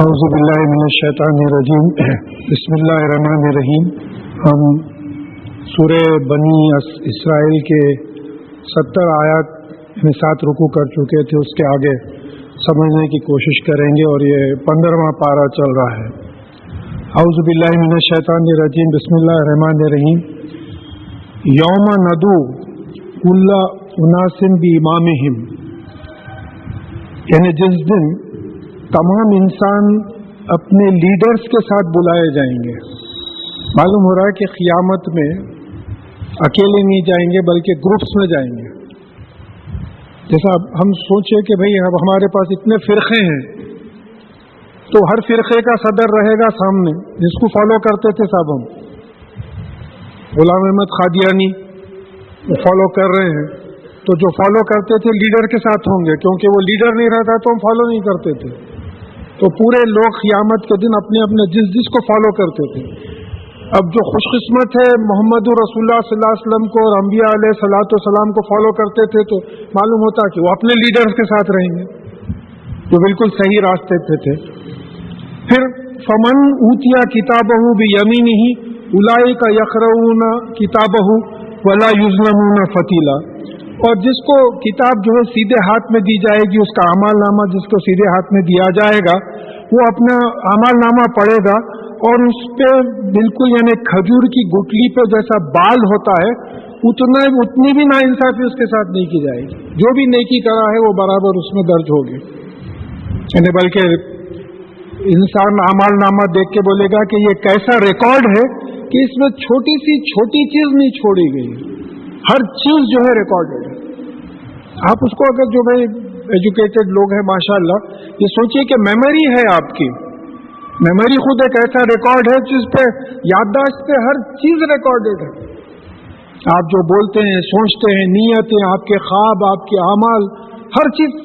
اعوذ باللہ من الشیطان الرجیم بسم اللہ الرحمن الرحیم. ہم سورہ بنی اسرائیل کے 70 آیات میں 7 رکوع کر چکے تھے. اس کے آگے سمجھنے کی کوشش کریں گے اور یہ 15واں پارہ چل رہا ہے. اعوذ باللہ من الشیطان الرجیم بسم اللہ الرحمن الرحیم. یوم ندعو کل اناس بامامہم، یعنی جس دن تمام انسان اپنے لیڈرز کے ساتھ بلائے جائیں گے. معلوم ہو رہا ہے کہ قیامت میں اکیلے نہیں جائیں گے بلکہ گروپس میں جائیں گے. جیسا ہم سوچے کہ بھئی اب ہمارے پاس اتنے فرقے ہیں تو ہر فرقے کا صدر رہے گا سامنے جس کو فالو کرتے تھے صاحب. ہم غلام احمد قادیانی فالو کر رہے ہیں تو جو فالو کرتے تھے لیڈر کے ساتھ ہوں گے، کیونکہ وہ لیڈر نہیں رہتا تو ہم فالو نہیں کرتے تھے. تو پورے لوگ قیامت کے دن اپنے اپنے جس کو فالو کرتے تھے. اب جو خوش قسمت ہے محمد رسول اللہ صلی اللہ علیہ وسلم کو اور انبیاء علیہ صلاۃ والسلام کو فالو کرتے تھے تو معلوم ہوتا کہ وہ اپنے لیڈرز کے ساتھ رہیں گے جو بالکل صحیح راستے پہ تھے. پھر فمن اوتیا کتابہ بیمینہ اولئک یقرؤون کتابہ ولا یظلمون فتیلا. اور جس کو کتاب جو ہے سیدھے ہاتھ میں دی جائے گی، اس کا اعمال نامہ جس کو سیدھے ہاتھ میں دیا جائے گا وہ اپنا اعمال نامہ پڑھے گا اور اس پہ بالکل یعنی کھجور کی گٹلی پہ جیسا بال ہوتا ہے اتنی بھی ناانصافی اس کے ساتھ نہیں کی جائے گی. جو بھی نیکی کرا ہے وہ برابر اس میں درج ہوگی. یعنی بلکہ انسان اعمال نامہ دیکھ کے بولے گا کہ یہ کیسا ریکارڈ ہے کہ اس میں چھوٹی سی چھوٹی چیز نہیں چھوڑی گئی، ہر چیز جو ہے ریکارڈڈ ہے. آپ اس کو اگر جو بھائی ایجوکیٹڈ لوگ ہیں ماشاءاللہ یہ سوچئے کہ میموری ہے آپ کی. میموری خود ایک ایسا ریکارڈ ہے جس پہ یادداشت پہ ہر چیز ریکارڈڈ ہے. آپ جو بولتے ہیں، سوچتے ہیں، نیتیں، آپ کے خواب، آپ کے اعمال، ہر چیز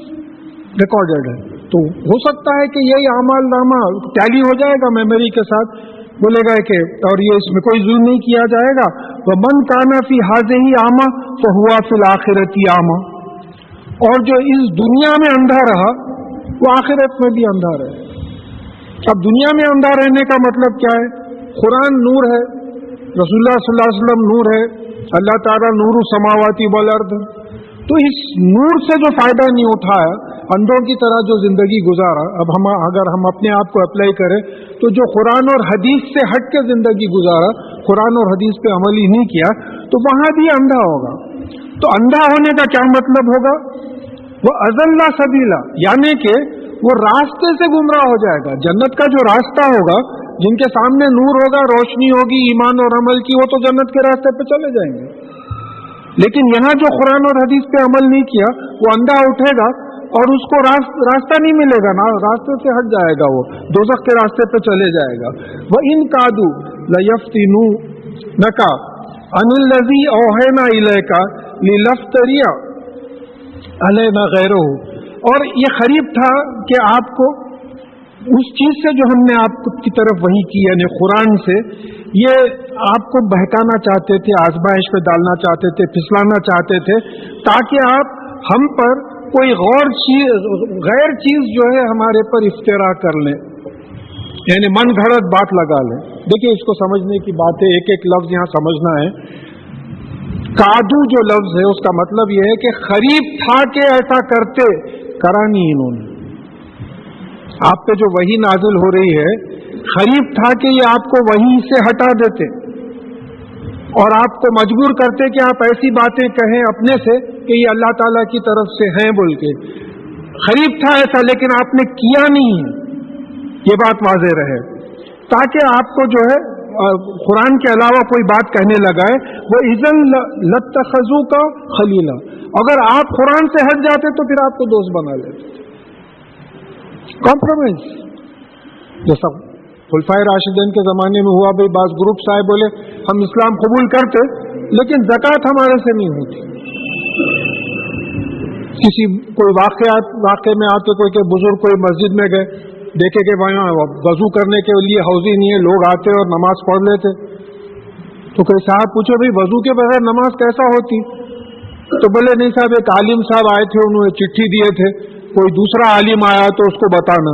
ریکارڈڈ ہے. تو ہو سکتا ہے کہ یہی اعمال نامہ ٹیلی ہو جائے گا میموری کے ساتھ، بولے گا کہ اور یہ اس میں کوئی ظلم نہیں کیا جائے گا. وَمَنْ كَانَ فِي هَٰذِهِ أَعْمَىٰ فَهُوَ فِي الْآخِرَةِ أَعْمَىٰ. اور جو اس دنیا میں اندھا رہا وہ آخرت میں بھی اندھا رہے. اب دنیا میں اندھا رہنے کا مطلب کیا ہے؟ قرآن نور ہے، رسول اللہ صلی اللہ علیہ وسلم نور ہے، اللہ تعالیٰ نور السماوات والارض. تو اس نور سے جو فائدہ نہیں اٹھایا، اندھوں کی طرح جو زندگی گزارا. اب اگر ہم اپنے آپ کو اپلائی کریں تو جو قرآن اور حدیث سے ہٹ کے زندگی گزارا، قرآن اور حدیث پہ عمل ہی نہیں کیا، تو وہاں بھی اندھا ہوگا. تو اندھا ہونے کا کیا مطلب ہوگا؟ وہ اضل سبیلا، یعنی کہ وہ راستے سے گمراہ ہو جائے گا. جنت کا جو راستہ ہوگا، جن کے سامنے نور ہوگا، روشنی ہوگی ایمان اور عمل کی، وہ تو جنت کے راستے پہ چلے جائیں گے. لیکن یہاں جو قرآن اور حدیث پہ عمل نہیں کیا وہ اندھا اٹھے گا اور اس کو راستہ نہیں ملے گا، نا راستے سے ہٹ جائے گا، وہ دوزخ کے راستے پہ چلے جائے گا. وَإِن كَادُوا لَيَفْتِنُونَكَ عَنِ الَّذِي أَوْحَيْنَا إِلَيْكَ لِتَفْتَرِيَ عَلَيْنَا غَيْرَهُ. اور یہ قریب تھا کہ آپ کو اس چیز سے جو ہم نے آپ کی طرف وحی کی یعنی قرآن سے، یہ آپ کو بہکانا چاہتے تھے، آزمائش پہ ڈالنا چاہتے تھے، پھسلانا چاہتے تھے تاکہ آپ ہم پر کوئی غیر چیز جو ہے ہمارے پر افتراء کر لیں، یعنی من گھڑت بات لگا لیں. دیکھیں اس کو سمجھنے کی بات ہے، ایک ایک لفظ یہاں سمجھنا ہے. کادو جو لفظ ہے اس کا مطلب یہ ہے کہ قریب تھا کہ ایسا کرتے، کرا نہیں انہوں نے. آپ پہ جو وحی نازل ہو رہی ہے قریب تھا کہ یہ آپ کو وحی سے ہٹا دیتے اور آپ کو مجبور کرتے کہ آپ ایسی باتیں کہیں اپنے سے کہ یہ اللہ تعالیٰ کی طرف سے ہیں بول کے. قریب تھا ایسا لیکن آپ نے کیا نہیں ہے، یہ بات واضح رہے تاکہ آپ کو جو ہے قرآن کے علاوہ کوئی بات کہنے لگائے. وہ اذن لاتخذوک خلیلا، اگر آپ قرآن سے ہٹ جاتے تو پھر آپ کو دوست بنا لیتے. کمپرومائز جیسا خلفائے راشدین کے زمانے میں ہوا. بھائی بعض گروپ صاحب بولے ہم اسلام قبول کرتے لیکن زکوٰۃ ہمارے سے نہیں ہوتی. کسی کوئی واقعے میں آتے کوئی کہ بزرگ کوئی مسجد میں گئے، دیکھے کہ وہاں وضو کرنے کے لیے حوضی نہیں ہے، لوگ آتے اور نماز پڑھ لیتے. تو کوئی صاحب پوچھے بھائی وضو کے بغیر نماز کیسا ہوتی؟ تو بولے نہیں صاحب، ایک عالم صاحب آئے تھے، انہوں نے چٹھی دیے تھے، کوئی دوسرا عالم آیا تو اس کو بتانا.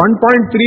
1.3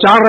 4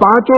5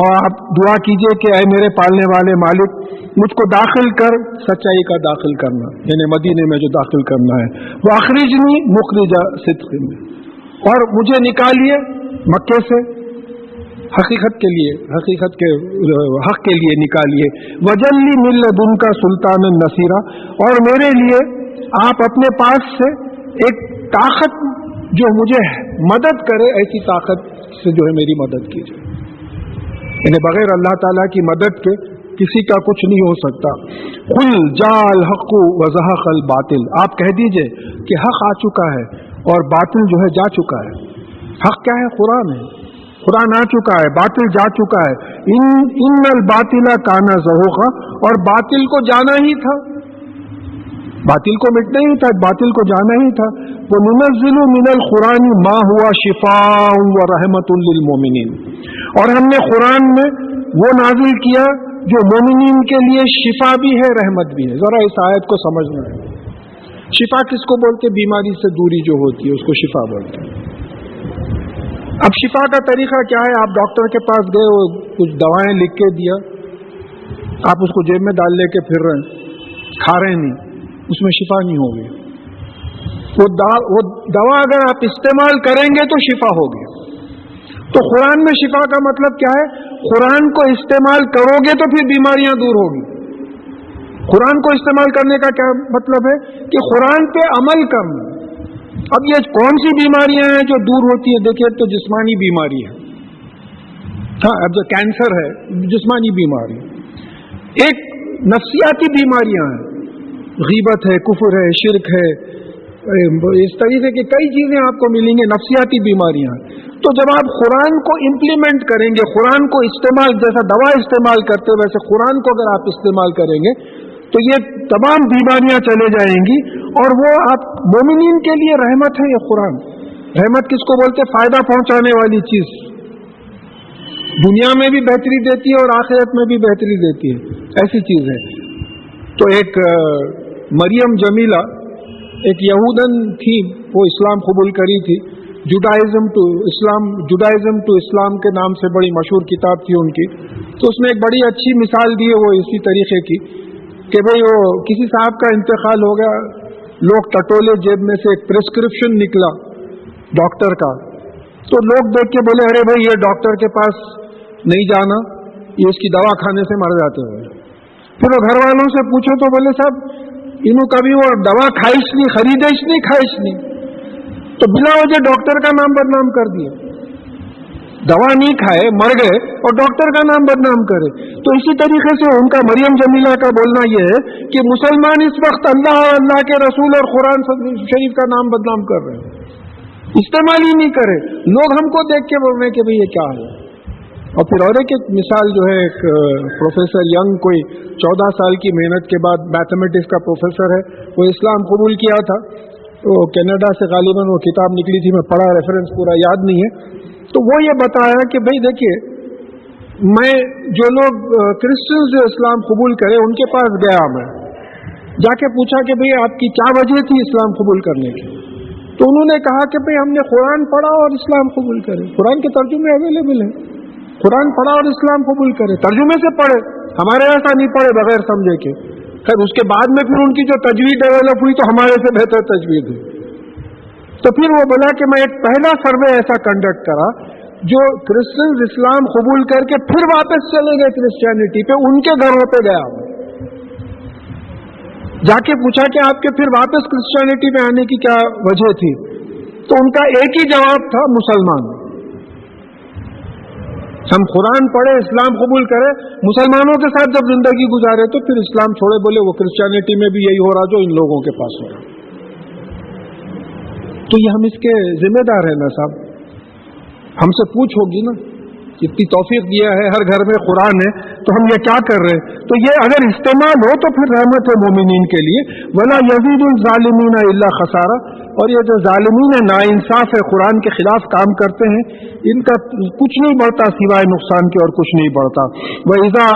اور آپ دعا کیجئے کہ اے میرے پالنے والے مالک مجھ کو داخل کر سچائی کا داخل کرنا، یعنی مدینے میں جو داخل کرنا ہے، واخرجنی مخرج صدق میں، اور مجھے نکالیے مکے سے حقیقت کے لیے، حقیقت کے حق کے لیے نکالیے، وجلی من لدنک سلطان نصیرا، اور میرے لیے آپ اپنے پاس سے ایک طاقت جو مجھے مدد کرے، ایسی طاقت سے جو ہے میری مدد کیجیے، یعنی بغیر اللہ تعالیٰ کی مدد کے کسی کا کچھ نہیں ہو سکتا۔ قل جاء الحق وزهق الباطل، آپ کہہ دیجئے کہ حق آ چکا ہے اور باطل جو ہے جا چکا ہے۔ حق کیا ہے؟ قرآن ہے، قرآن آ چکا ہے، باطل جا چکا ہے۔ ان الباطل کان زہوقا، اور باطل کو جانا ہی تھا، باطل کو مٹنا ہی تھا، باطل کو جانا ہی تھا۔ وَنُنَزِّلُ مِنَ الْقُرْآنِ مَا هُوَ شِفَاءٌ وَرَحْمَةٌ لِّلْمُؤْمِنِينَ، اور ہم نے قرآن میں وہ نازل کیا جو مومنین کے لیے شفا بھی ہے، رحمت بھی ہے۔ ذرا اس آیت کو سمجھنا ہے، شفا کس کو بولتے؟ بیماری سے دوری جو ہوتی ہے اس کو شفا بولتے ہیں۔ اب شفا کا طریقہ کیا ہے؟ آپ ڈاکٹر کے پاس گئے، وہ کچھ دوائیں لکھ کے دیا، آپ اس کو جیب میں ڈال لے کے پھر رہے ہیں، کھا رہے نہیں، اس میں شفا نہیں ہوگی۔ وہ دوا اگر آپ استعمال کریں گے تو شفا ہوگی۔ تو قرآن میں شفا کا مطلب کیا ہے؟ قرآن کو استعمال کرو گے تو پھر بیماریاں دور ہوگی۔ قرآن کو استعمال کرنے کا کیا مطلب ہے؟ کہ قرآن پہ عمل کرنا۔ اب یہ کون سی بیماریاں ہیں جو دور ہوتی ہیں؟ دیکھیے، تو جسمانی بیماری ہے، ہاں، اب جو کینسر ہے جسمانی بیماری، ایک نفسیاتی بیماریاں ہیں، غیبت ہے، کفر ہے، شرک ہے، اس طریقے کی کئی چیزیں آپ کو ملیں گے، نفسیاتی بیماریاں۔ تو جب آپ قرآن کو امپلیمنٹ کریں گے، قرآن کو استعمال، جیسا دوا استعمال کرتے ویسے قرآن کو اگر آپ استعمال کریں گے تو یہ تمام بیماریاں چلے جائیں گی، اور وہ آپ مومنین کے لیے رحمت ہے۔ یہ قرآن رحمت کس کو بولتے؟ فائدہ پہنچانے والی چیز، دنیا میں بھی بہتری دیتی ہے اور آخرت میں بھی بہتری دیتی ہے، ایسی چیز ہے۔ تو ایک مریم جمیلہ ایک یہودن تھی، وہ اسلام قبول کری تھی، جوڈائزم ٹو اسلام کے نام سے بڑی مشہور کتاب تھی ان کی۔ تو اس میں ایک بڑی اچھی مثال دی ہے وہ اسی طریقے کی کہ بھئی وہ کسی صاحب کا انتقال ہو گیا، لوگ ٹٹولے، جیب میں سے ایک پرسکرپشن نکلا ڈاکٹر کا، تو لوگ دیکھ کے بولے ارے بھائی یہ ڈاکٹر کے پاس نہیں جانا، یہ اس کی دوا کھانے سے مر جاتے ہوئے۔ پھر وہ گھر والوں سے پوچھو تو بولے صاحب انہوں کبھی وہ دوا کھائش نہیں، خریدش نہیں، کھائش نہیں، تو بلا وجہ ڈاکٹر کا نام بدنام کر دیا، دوا نہیں کھائے مر گئے اور ڈاکٹر کا نام بدنام کرے۔ تو اسی طریقے سے ان کا مریم جمیلہ کا بولنا یہ ہے کہ مسلمان اس وقت اللہ اور اللہ کے رسول اور قرآن شریف کا نام بدنام کر رہے ہیں، استعمال ہی نہیں کرے، لوگ ہم کو دیکھ کے بول رہے ہیں کہ بھئی یہ کیا ہے۔ اور پھر اور ایک مثال جو ہے، ایک پروفیسر ینگ، کوئی 14 سال کی محنت کے بعد میتھمیٹکس کا پروفیسر ہے، وہ اسلام قبول کیا تھا، وہ کینیڈا سے غالباً وہ کتاب نکلی تھی، میں پڑھا، ریفرنس پورا یاد نہیں ہے۔ تو وہ یہ بتایا کہ بھئی دیکھیے، میں جو لوگ کرسچنز جو اسلام قبول کرے ان کے پاس گیا، میں جا کے پوچھا کہ بھئی آپ کی کیا وجہ تھی اسلام قبول کرنے کی؟ تو انہوں نے کہا کہ بھئی ہم نے قرآن پڑھا اور اسلام قبول کرے، قرآن کے ترجمے اویلیبل ہیں، قرآن پڑھا اور اسلام قبول کرے، ترجمے سے پڑھے، ہمارے ایسا نہیں پڑھے بغیر سمجھے کے۔ خیر اس کے بعد میں پھر ان کی جو تجوید ڈیولپ ہوئی تو ہمارے سے بہتر تجوید ہوئی۔ تو پھر وہ بولا کہ میں ایک پہلا سروے ایسا کنڈکٹ کرا جو کرسچنز اسلام قبول کر کے پھر واپس چلے گئے کرسچینٹی پہ، ان کے گھروں پہ گیا، جا کے پوچھا کہ آپ کے پھر واپس کرسچینٹی پہ آنے کی کیا وجہ تھی؟ تو ان کا ایک ہی جواب تھا، مسلمان۔ ہم قرآن پڑھے، اسلام قبول کرے، مسلمانوں کے ساتھ جب زندگی گزارے تو پھر اسلام چھوڑے، بولے وہ کرسچینٹی میں بھی یہی ہو رہا جو ان لوگوں کے پاس ہو رہا۔ تو یہ ہم اس کے ذمہ دار ہیں نا صاحب، ہم سے پوچھ ہوگی نا، اتنی توفیق دیا ہے، ہر گھر میں قرآن ہے، تو ہم یہ کیا کر رہے ہیں؟ تو یہ اگر استعمال ہو تو پھر رحمت ہے مومنین کے لیے۔ وَلَا يَزِيدُ الظَّالِمِينَ إِلَّا خَسَارًا، اور یہ جو ظالمین ہیں، ناانصاف ہے، قرآن کے خلاف کام کرتے ہیں، ان کا کچھ نہیں بڑھتا سوائے نقصان کے، اور کچھ نہیں بڑھتا۔ وَإِذَا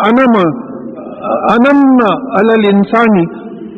أَنَمْنَا عَلَى الْإِنسَانِ،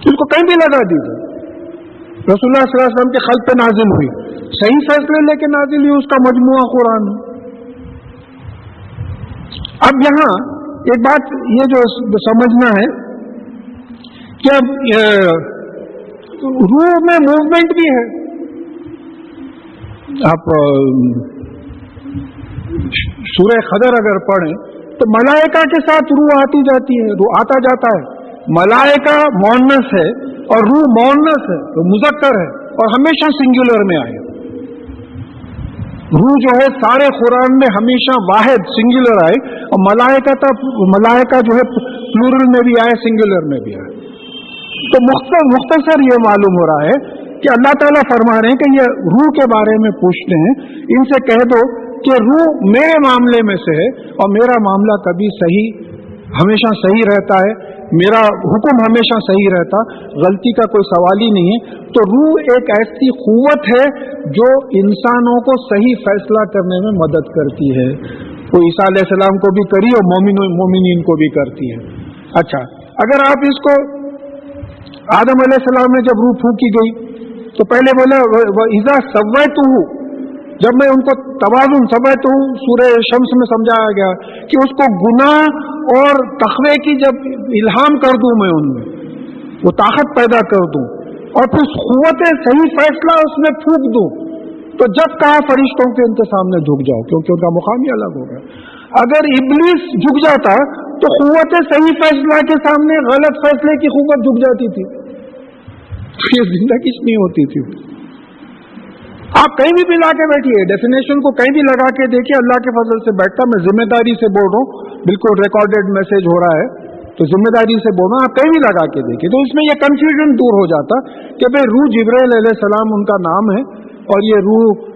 اس کو کہیں بھی لگا دیجیے. رسول اللہ صلی اللہ علیہ وسلم کے خلق پہ نازل ہوئی, صحیح فیصلے لے کے نازل ہوئی, اس کا مجموعہ قرآن. اب یہاں ایک بات یہ جو سمجھنا ہے کہ اب روح میں موومنٹ بھی ہے. آپ سورہ قدر اگر پڑھیں تو ملائکہ کے ساتھ روح آتی جاتی ہے, روح آتا جاتا ہے. ملائکہ مؤنث ہے اور روح مؤنث ہے, تو مذکر ہے اور ہمیشہ سنگولر میں آئے. روح جو ہے سارے قرآن میں ہمیشہ واحد سنگولر آئے, اور ملائکہ جو ہے پلورل میں بھی آئے, سنگولر میں بھی آئے. تو مختصر یہ معلوم ہو رہا ہے کہ اللہ تعالیٰ فرما رہے ہیں کہ یہ روح کے بارے میں پوچھتے ہیں, ان سے کہہ دو کہ روح میرے معاملے میں سے ہے اور میرا معاملہ کبھی ہمیشہ صحیح رہتا ہے, میرا حکم ہمیشہ صحیح رہتا, غلطی کا کوئی سوال ہی نہیں ہے. تو روح ایک ایسی قوت ہے جو انسانوں کو صحیح فیصلہ کرنے میں مدد کرتی ہے. وہ عیسیٰ علیہ السلام کو بھی کری اور مومنین کو بھی کرتی ہے. اچھا, اگر آپ اس کو آدم علیہ السلام نے جب روح پھونکی گئی تو پہلے بولا اذا سویتہ, جب میں ان کو توازن سویتہ سورہ شمس میں سمجھایا گیا کہ اس کو گناہ اور تقوی کی جب الہام کر دوں, میں ان میں وہ طاقت پیدا کر دوں اور پھر قوت صحیح فیصلہ اس میں پھونک دوں, تو جب کہا فرشتوں کے ان کے سامنے جھک جاؤ, کیونکہ ان کا مقام ہی الگ ہوگا. اگر ابلیس جھک جاتا تو قوت صحیح فیصلہ کے سامنے غلط فیصلے کی قوت جھک جاتی تھی, یہ زندگی نہیں ہوتی تھی. آپ کہیں بھی لا کے بیٹھیے, ڈیفینیشن کو کہیں بھی لگا کے دیکھیے, اللہ کے فضل سے بیٹھتا. میں ذمہ داری سے بول رہا ہوں, بالکل ریکارڈڈ میسج ہو رہا ہے, تو ذمہ داری سے بول رہا ہوں, آپ کہیں بھی لگا کے دیکھیے. تو اس میں یہ کنفیوژن دور ہو جاتا کہ بھئی روح جبرائیل علیہ السلام ان کا نام ہے, اور یہ روح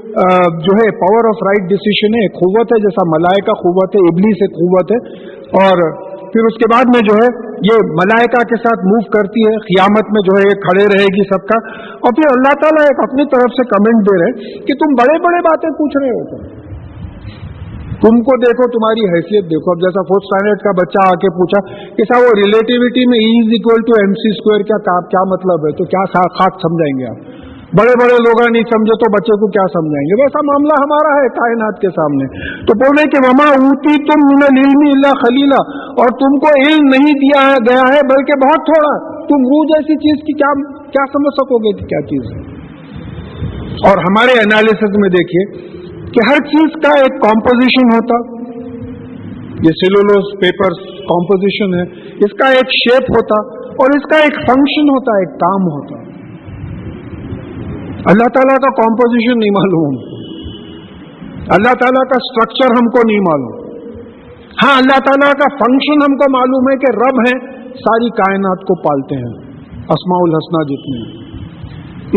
جو ہے پاور آف رائٹ ڈیسیشن ہے, ایک قوت ہے, جیسا ملائکہ قوت ہے, ابلیس ایک قوت ہے. اور پھر اس کے بعد میں جو ہے یہ ملائکہ کے ساتھ موو کرتی ہے, قیامت میں جو ہے یہ کھڑے رہے گی سب کا. اور پھر اللہ تعالیٰ ایک اپنی طرف سے کمنٹ دے رہے کہ تم بڑے بڑے باتیں پوچھ رہے ہو, تم کو دیکھو, تمہاری حیثیت دیکھو. اب جیسا 4th اسٹینڈرڈ کا بچہ آ کے پوچھا کہ صاحب وہ ریلیٹیوٹی میں E=mc² کیا مطلب ہے, تو کیا خاک سمجھائیں گے آپ؟ بڑے بڑے لوگ نہیں سمجھے تو بچے کو کیا سمجھائیں گے؟ ویسا معاملہ ہمارا ہے کائنات کے سامنے. تو بولے کہ وما اوتیتم من العلم الا قلیلا, اور تم کو علم نہیں دیا گیا ہے بلکہ بہت تھوڑا. تم روح جیسی چیز کی کیا سمجھ سکو گے کہ کیا چیز ہے؟ اور ہمارے انالیسس میں دیکھیے کہ ہر چیز کا ایک کمپوزیشن ہوتا, یہ سیلولوز پیپرز کمپوزیشن ہے, اس کا ایک شیپ ہوتا اور اس کا ایک فنکشن ہوتا, ایک کام ہوتا. اللہ تعالیٰ کا کمپوزیشن نہیں معلوم, اللہ تعالیٰ کا اسٹرکچر ہم کو نہیں معلوم. ہاں, اللہ تعالیٰ کا فنکشن ہم کو معلوم ہے کہ رب ہیں, ساری کائنات کو پالتے ہیں, اسماء الحسنہ جتنے ہیں.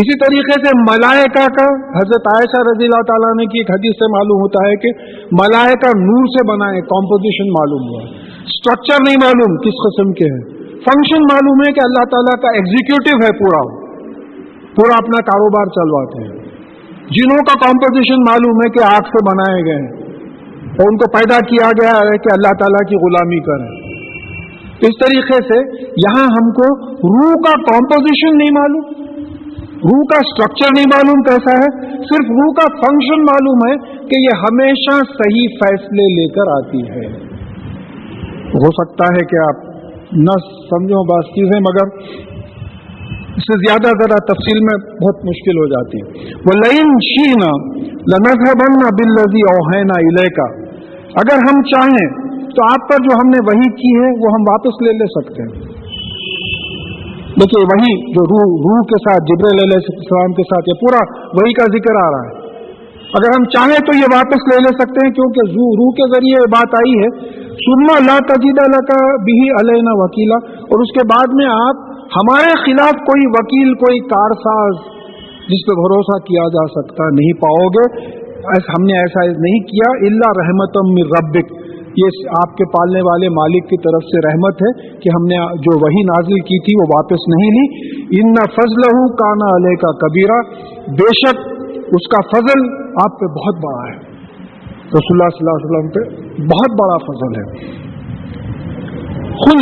اسی طریقے سے ملائکہ کا حضرت عائشہ رضی اللہ تعالیٰ نے کی ایک حدیث سے معلوم ہوتا ہے کہ ملائکہ نور سے بنا ہے, کمپوزیشن معلوم ہوا, اسٹرکچر نہیں معلوم کس قسم کے ہے. فنکشن معلوم ہے کہ اللہ تعالیٰ کا ایگزیکیوٹو ہے, پورا اپنا کاروبار چلواتے ہیں. جنہوں کا کمپوزیشن معلوم ہے کہ آگ سے بنائے گئے ہیں اور ان کو پیدا کیا گیا ہے کہ اللہ تعالیٰ کی غلامی کریں. اس طریقے سے یہاں ہم کو روح کا کمپوزیشن نہیں معلوم, روح کا اسٹرکچر نہیں معلوم کیسا ہے, صرف روح کا فنکشن معلوم ہے کہ یہ ہمیشہ صحیح فیصلے لے کر آتی ہے. ہو سکتا ہے کہ آپ نہ سمجھو بعض چیزیں, مگر اس سے زیادہ تفصیل میں بہت مشکل ہو جاتی ہے. وَلَئِن شِئْنَا لَنَذْهَبَنَّ بِالَّذِي أَوْحَيْنَا إِلَيْكَ, اگر ہم چاہیں تو آپ پر جو ہم نے وحی کی ہے وہ ہم واپس لے سکتے ہیں. دیکھیے وحی جو روح کے ساتھ, جبرائیل علیہ السلام کے ساتھ یہ پورا وحی کا ذکر آ رہا ہے. اگر ہم چاہیں تو یہ واپس لے سکتے ہیں, کیونکہ روح کے ذریعے یہ بات آئی ہے. ثُمَّ لَا تَجِدَ لَكَ بِهِ عَلَيْنَا وَكِيلًا, اور اس کے بعد میں آپ ہمارے خلاف کوئی وکیل, کوئی کارساز جس پہ بھروسہ کیا جا سکتا نہیں پاؤ گے. ہم نے ایسا نہیں کیا, الا رحمتم من ربک, یہ آپ کے پالنے والے مالک کی طرف سے رحمت ہے کہ ہم نے جو وحی نازل کی تھی وہ واپس نہیں لی. ان فضلہ کان علیک کبیرہ, بے شک اس کا فضل آپ پہ بہت بڑا ہے. رسول اللہ صلی اللہ علیہ وسلم پہ بہت بڑا فضل ہے. قل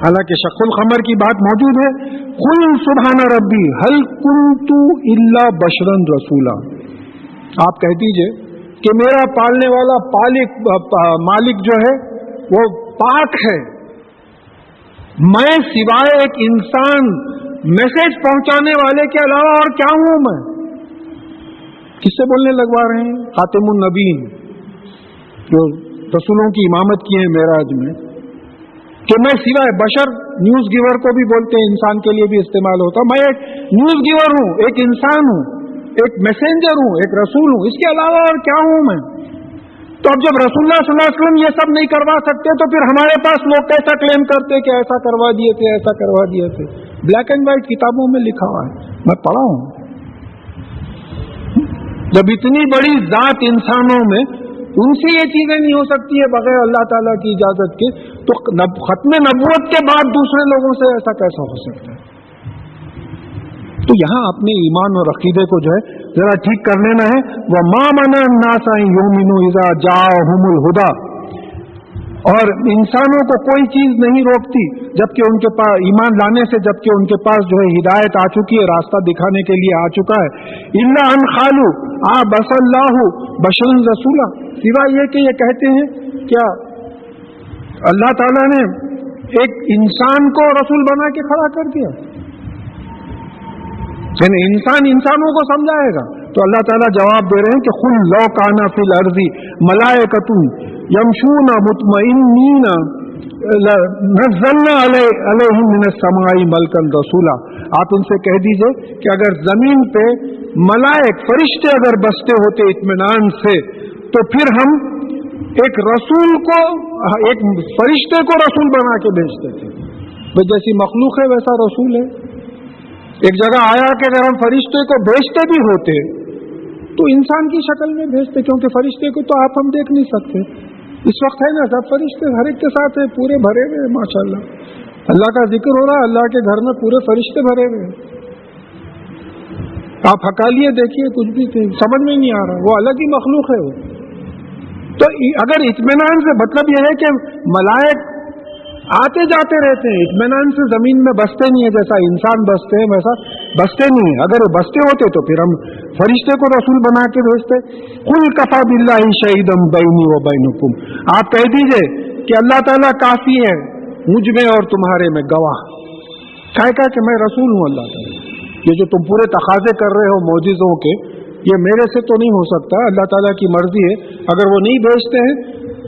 حالانکہ شق القمر کی بات موجود ہے. قل سبحان ربی ہل کنت الا بشرا رسولا. آپ کہہ دیجئے کہ میرا پالنے والا مالک جو ہے وہ پاک ہے، میں سوائے ایک انسان میسج پہنچانے والے کے علاوہ اور کیا ہوں میں؟ کس سے بولنے لگوا رہے ہیں؟ خاتم النبیین جو رسولوں کی امامت کی ہے معراج میں، کہ میں سوائے بشر، نیوز گیور کو بھی بولتے ہیں، انسان کے لیے بھی استعمال ہوتا، میں ایک نیوز گیور ہوں، ایک انسان ہوں، ایک میسنجر ہوں، ایک رسول ہوں، اس کے علاوہ اور کیا ہوں میں؟ تو اب جب رسول اللہ صلی اللہ علیہ وسلم یہ سب نہیں کروا سکتے تو پھر ہمارے پاس لوگ کیسا کلیم کرتے کہ ایسا کروا دیے تھے، ایسا کروا دیے تھے؟ بلیک اینڈ وائٹ کتابوں میں لکھا ہوا ہے، میں پڑھا ہوں. جب اتنی بڑی ذات انسانوں میں، ان سے یہ چیزیں نہیں ہو سکتی ہے بغیر اللہ تعالیٰ کی اجازت کے، تو ختم نبوت کے بعد دوسرے لوگوں سے ایسا کیسا ہو سکتا ہے؟ تو یہاں اپنے ایمان اور عقیدے کو جو ہے ذرا ٹھیک کر لینا ہے. وَمَا مَنَعَ النَّاسَ أَن يُؤْمِنُوا إِذَا جَاءَهُمُ الْهُدَىٰ، اور انسانوں کو کوئی چیز نہیں روکتی جبکہ ان کے پاس ایمان لانے سے، جبکہ ان کے پاس جو ہے ہدایت آ چکی ہے، راستہ دکھانے کے لیے آ چکا ہے. إِلَّا أَنْ قَالُوا بَعَثَ اللَّهُ بَشَرًا رَسُولًا، سوائے یہ کہ یہ کہتے ہیں کیا اللہ تعالیٰ نے ایک انسان کو رسول بنا کے کھڑا کر دیا، یعنی انسان انسانوں کو سمجھائے گا؟ تو اللہ تعالیٰ جواب دے رہے ہیں کہ قُل لَوْ كَانَ فِي الْأَرْضِ مَلَائِكَةٌ يَمْشُونَ مُطْمَئِنِّينَ نَزَّلْنَا عَلَيْهِم مِّنَ السَّمَاءِ مَلَكًا رَسُولًا. آپ ان سے کہہ دیجئے کہ اگر زمین پہ ملائک فرشتے اگر بستے ہوتے اطمینان سے تو پھر ہم ایک رسول کو، ایک فرشتے کو رسول بنا کے بھیجتے تھے. بس جیسی مخلوق ہے ویسا رسول ہے. ایک جگہ آیا کہ اگر ہم فرشتے کو بھیجتے بھی ہوتے تو انسان کی شکل میں بھیجتے، کیونکہ فرشتے کو تو آپ ہم دیکھ نہیں سکتے. اس وقت ہے نا سب فرشتے ہر ایک کے ساتھ ہیں، پورے بھرے ہوئے ہیں ماشاءاللہ. اللہ کا ذکر ہو رہا ہے، اللہ کے گھر میں پورے فرشتے بھرے ہوئے ہیں. آپ ہکالیے دیکھیے، کچھ بھی سمجھ میں نہیں آ رہا، وہ الگ ہی مخلوق ہے وہ. تو اگر اطمینان سے مطلب یہ ہے کہ ملائک آتے جاتے رہتے ہیں، اطمینان سے زمین میں بستے نہیں ہے، جیسا انسان بستے ہیں ویسا بستے نہیں ہیں. اگر بستے ہوتے تو پھر ہم فرشتے کو رسول بنا کے بھیجتے. قُلْ كَفَىٰ بِاللَّهِ شَهِيدًا بَيْنِي وَبَيْنَكُمْ، آپ کہہ دیجئے کہ اللہ تعالیٰ کافی ہے مجھ میں اور تمہارے میں گواہ. کہا کہ میں رسول ہوں اللہ تعالیٰ. یہ جو تم پورے تقاضے کر رہے ہو معجزوں کے، یہ میرے سے تو نہیں ہو سکتا، اللہ تعالیٰ کی مرضی ہے. اگر وہ نہیں بھیجتے ہیں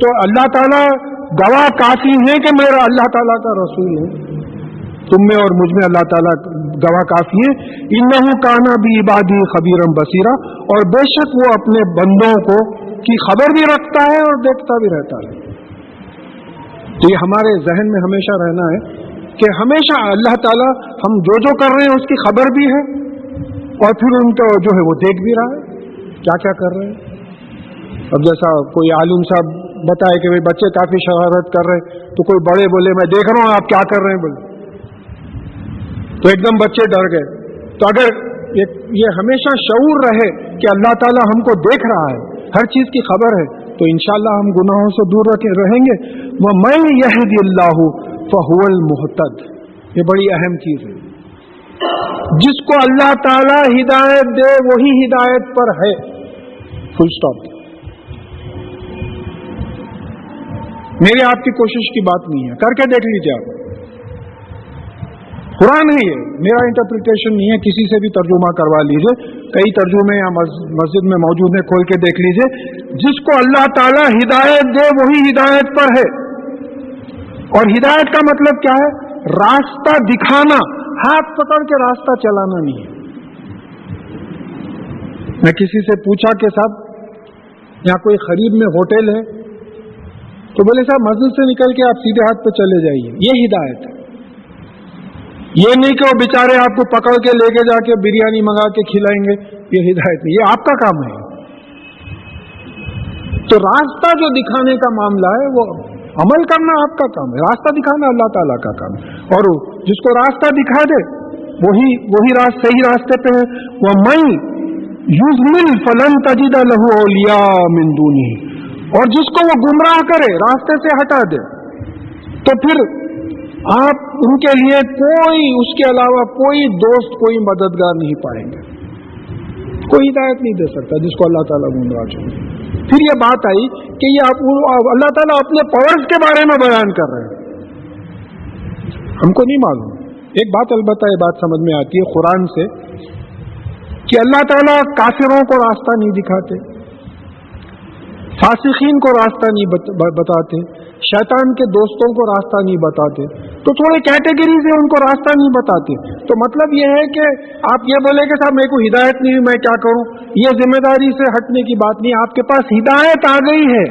تو اللہ تعالیٰ گواہ کافی ہے کہ میرا اللہ تعالیٰ کا رسول ہے. تم میں اور مجھ میں اللہ تعالیٰ گواہ کافی ہے. انہ کان بعبادی خبیرا بصیرا، اور بے شک وہ اپنے بندوں کو کی خبر بھی رکھتا ہے اور دیکھتا بھی رہتا ہے. تو یہ ہمارے ذہن میں ہمیشہ رہنا ہے کہ ہمیشہ اللہ تعالیٰ ہم جو کر رہے ہیں اس کی خبر بھی ہے، اور پھر ان کو جو ہے وہ دیکھ بھی رہا ہے کیا کیا کر رہے ہیں. اب جیسا کوئی عالم صاحب بتائے کہ بھئی بچے کافی شرارت کر رہے ہیں، تو کوئی بڑے بولے میں دیکھ رہا ہوں آپ کیا کر رہے ہیں بولے، تو ایک دم بچے ڈر گئے. تو اگر یہ ہمیشہ شعور رہے کہ اللہ تعالیٰ ہم کو دیکھ رہا ہے، ہر چیز کی خبر ہے، تو انشاءاللہ ہم گناہوں سے دور رہیں گے. وَمَن يَهْدِ اللَّهُ فَهُوَ الْمُهْتَدِ، یہ بڑی اہم چیز ہے. جس کو اللہ تعالیٰ ہدایت دے وہی ہدایت پر ہے، فل سٹاپ. میری آپ کی کوشش کی بات نہیں ہے، کر کے دیکھ لیجیے. آپ قرآن ہے یہ، میرا انٹرپریٹیشن نہیں ہے، کسی سے بھی ترجمہ کروا لیجیے. کئی ترجمے یا مسجد میں موجود ہیں، کھول کے دیکھ لیجیے. جس کو اللہ تعالیٰ ہدایت دے وہی ہدایت پر ہے. اور ہدایت کا مطلب کیا ہے؟ راستہ دکھانا، ہاتھ پکڑ کے راستہ چلانا نہیں ہے. میں کسی سے پوچھا کہ صاحب یہاں کوئی قریب میں ہوٹل ہے، تو بولے صاحب مسجد سے نکل کے آپ سیدھے ہاتھ پہ چلے جائیے. یہ ہدایت ہے. یہ نہیں کہ وہ بیچارے آپ کو پکڑ کے لے کے جا کے بریانی منگا کے کھلائیں گے، یہ ہدایت نہیں، یہ آپ کا کام ہے. تو راستہ جو دکھانے کا معاملہ ہے وہ عمل کرنا آپ کا کام ہے، راستہ دکھانا اللہ تعالیٰ کا کام ہے. اور جس کو راستہ دکھا دے وہی صحیح راستے پہ ہے. وَمَن يُضْلِلْ فَلَن تَجِدَ لَهُ أَوْلِيَاءَ مِن دُونِهِ، اور جس کو وہ گمراہ کرے، راستے سے ہٹا دے، تو پھر آپ ان کے لیے کوئی اس کے علاوہ کوئی دوست کوئی مددگار نہیں پائیں گے، کوئی ہدایت نہیں دے سکتا جس کو اللہ تعالیٰ گمراہ چھوڑے۔ پھر یہ بات آئی کہ یہ اللہ تعالیٰ اپنے پاورز کے بارے میں بیان کر رہے ہیں، ہم کو نہیں معلوم۔ ایک بات البتہ یہ بات سمجھ میں آتی ہے قرآن سے کہ اللہ تعالیٰ کافروں کو راستہ نہیں دکھاتے، فاسقین کو راستہ نہیں بتاتے، شیطان کے دوستوں کو راستہ نہیں بتاتے، تو تھوڑے کیٹیگریز ہیں ان کو راستہ نہیں بتاتے۔ تو مطلب یہ ہے کہ آپ یہ بولے کہ صاحب میرے کو ہدایت نہیں، میں کیا کروں، یہ ذمہ داری سے ہٹنے کی بات نہیں۔ آپ کے پاس ہدایت آ گئی ہے،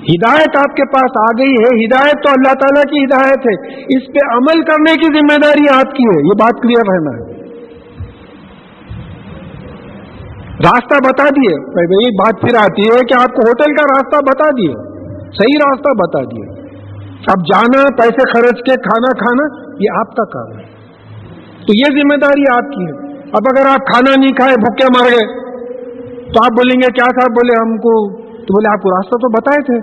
ہدایت آپ کے پاس آ گئی ہے، ہدایت تو اللہ تعالیٰ کی ہدایت ہے، اس پہ عمل کرنے کی ذمہ داری آپ کی ہے، یہ بات کلیئر رہنا ہے۔ راستہ بتا دیے، یہی بات پھر آتی ہے کہ آپ کو ہوٹل کا راستہ بتا دیے، صحیح راستہ بتا دیے، اب جانا، پیسے خرچ کے کھانا کھانا یہ آپ کا کام ہے، تو یہ ذمہ داری آپ کی ہے۔ اب اگر آپ کھانا نہیں کھائے بھوکے مر گئے تو آپ بولیں گے کیا صاحب، بولے ہم کو، تو بولے آپ کو راستہ تو بتائے تھے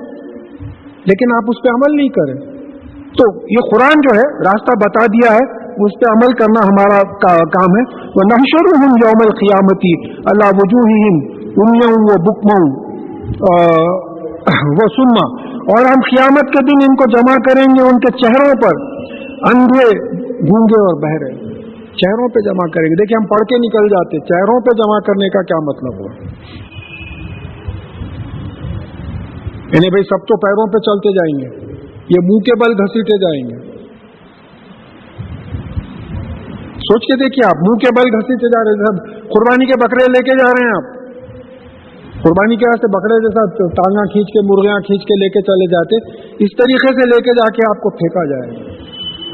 لیکن آپ اس پہ عمل نہیں کریں۔ تو یہ قرآن جو ہے راستہ بتا دیا ہے، اس پہ عمل کرنا ہمارا کام ہے۔ وَنَحْشُرُهُمْ يَوْمَ الْقِيَامَةِ عَلَى وُجُوهِهِمْ عُمْيًا وَبُكْمًا وَصُمًّا، اور ہم قیامت کے دن ان کو جمع کریں گے ان کے چہروں پر، اندھے، گونگے اور بہرے، چہروں پہ جمع کریں گے۔ دیکھیں ہم پڑھ کے نکل جاتے، چہروں پہ جمع کرنے کا کیا مطلب ہوا؟ یعنی بھائی سب تو پیروں پہ چلتے جائیں گے، یہ منہ کے بل گھسیٹے جائیں گے؟ سوچ کے دیکھیے، آپ منہ کے بل گھسیٹے جا رہے ہیں، قربانی کے بکرے لے کے جا رہے ہیں، آپ قربانی کے واسطے بکرے جیسا ٹانگاں کھینچ کے، مرغیاں کھینچ کے لے کے چلے جاتے، اس طریقے سے لے کے جا کے آپ کو پھینکا جائے گا،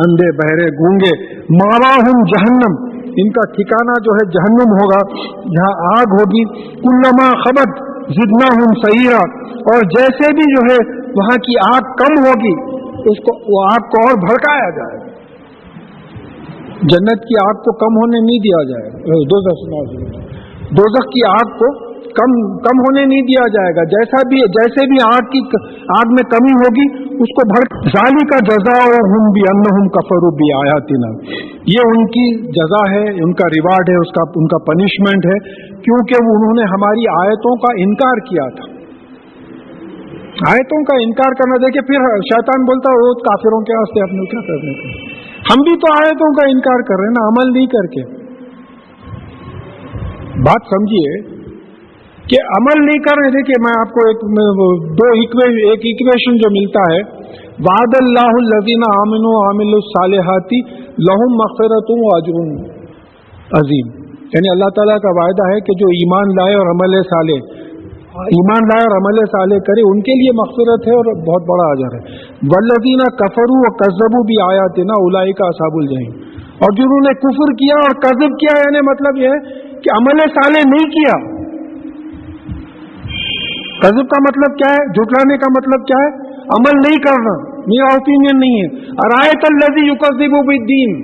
اندھے، بہرے، گونگے۔ ماواہم جہنم، ان کا ٹھکانہ جو ہے جہنم ہوگا، جہاں آگ ہوگی۔ کلما خبت زدناہم سعیرا، اور جیسے بھی جو ہے وہاں کی آگ کم ہوگی اس کو، وہ آگ کو اور بھڑکایا جائے گا، جنت کی آگ کو کم ہونے نہیں دیا جائے گا، دوزخ کی آگ کو کم ہونے نہیں دیا جائے گا، جیسے بھی آگ میں کمی ہوگی اس کو ذالک جزاؤہم بانہم کفروا بآیاتنا، یہ ان کی جزا ہے، ان کا ریوارڈ ہے، ان کا پنشمنٹ ہے، کیونکہ انہوں نے ہماری آیتوں کا انکار کیا تھا۔ آیتوں کا انکار کرنا، دیکھیں پھر شیطان بولتا ہے وہ کافروں کے واسطے اپنے کیا کرنے کا، ہم بھی تو آیتوں کا انکار کر رہے ہیں نا، عمل نہیں کر کے۔ بات سمجھیے کہ عمل نہیں کر رہے۔ دیکھیے میں آپ کو ایک ایکویشن جو ملتا ہے، وعد اللہ الذین آمنوا وعملوا الصالحات لہم مغفرۃ واجر عظیم، یعنی اللہ تعالیٰ کا وعدہ ہے کہ جو ایمان لائے اور عمل صالح کرے ان کے لیے مغفرت ہے اور بہت بڑا اجر ہے۔ والذین کفروا وکذبوا بآیاتنا اولئک اصحاب الجحیم، اور جنہوں نے کفر کیا اور کذب کیا، یعنی مطلب یہ ہے کہ عمل صالح نہیں کیا۔ کذب کا مطلب کیا ہے؟ جھٹلانے کا مطلب کیا ہے؟ عمل نہیں کرنا، میرا اوپینین نہیں ہے۔ ارایت الذی یکذب بالدین،